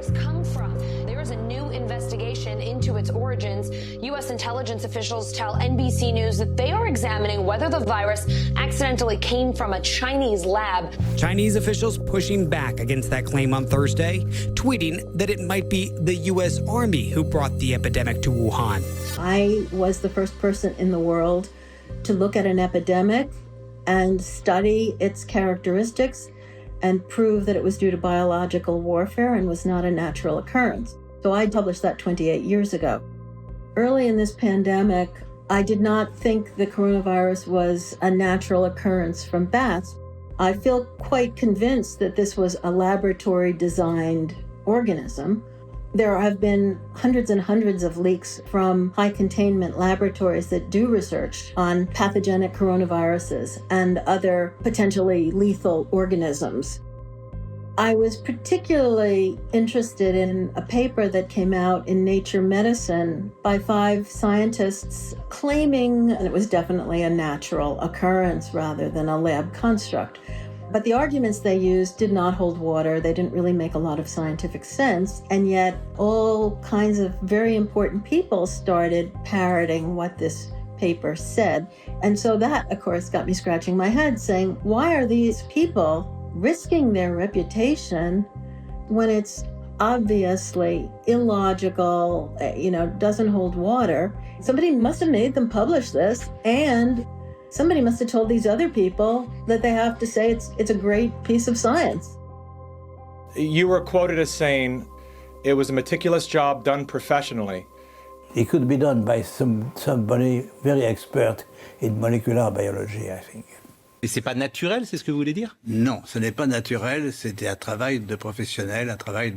coronavirus come from? There is a new investigation into its origins. U.S. intelligence officials tell NBC News that they are examining whether the virus accidentally came from a Chinese lab. Chinese officials pushing back against that claim on Thursday, tweeting that it might be the U.S. Army who brought the epidemic to Wuhan. I was the first person in the world to look at an epidemic and study its characteristics and prove that it was due to biological warfare and was not a natural occurrence. So I published that 28 years ago. Early in this pandemic, I did not think the coronavirus was a natural occurrence from bats. I feel quite convinced that this was a laboratory-designed organism. There have been hundreds and hundreds of leaks from high-containment laboratories that do research on pathogenic coronaviruses and other potentially lethal organisms. I was particularly interested in a paper that came out in Nature Medicine by 5 scientists claiming it was definitely a natural occurrence rather than a lab construct. But the arguments they used did not hold water. They didn't really make a lot of scientific sense. And yet all kinds of very important people started parroting what this paper said. And so that, of course, got me scratching my head saying, why are these people risking their reputation when it's obviously illogical, doesn't hold water? Somebody must have made them publish this, and somebody must have told these other people that they have to say it's a great piece of science. You were quoted as saying it was a meticulous job done professionally. It could be done by somebody very expert in molecular biology, I think. Et c'est pas naturel, c'est ce que vous voulez dire? Non, ce n'est pas naturel, c'était un travail de professionnel, un travail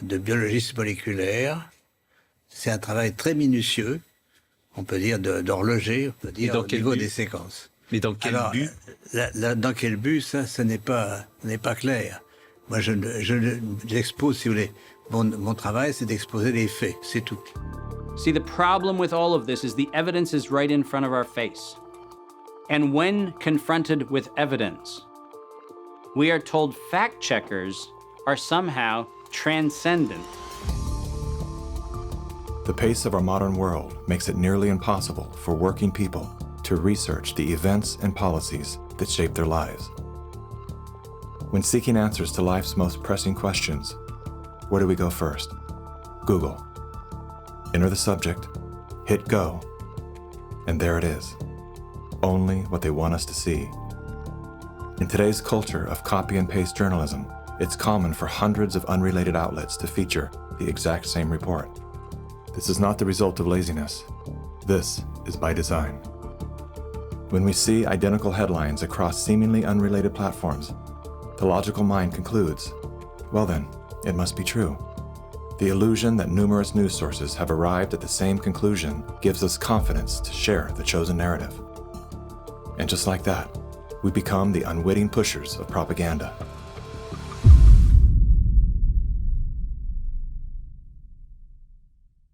de biologiste moléculaire. C'est un travail très minutieux, on peut dire d'horloger, on peut dire au niveau des séquences. Mais dans quel but? Dans quel but, ça n'est pas clair. Moi, j'expose, si vous voulez, mon travail, c'est d'exposer les faits, c'est tout. See, the problem with all of this is the evidence is right in front of our face. And when confronted with evidence, we are told fact checkers are somehow transcendent. The pace of our modern world makes it nearly impossible for working people to research the events and policies that shape their lives. When seeking answers to life's most pressing questions, where do we go first? Google. Enter the subject, hit go, and there it is. Only what they want us to see. In today's culture of copy and paste journalism, it's common for hundreds of unrelated outlets to feature the exact same report. This is not the result of laziness. This is by design. When we see identical headlines across seemingly unrelated platforms, the logical mind concludes, well then, it must be true. The illusion that numerous news sources have arrived at the same conclusion gives us confidence to share the chosen narrative. And just like that, we become the unwitting pushers of propaganda.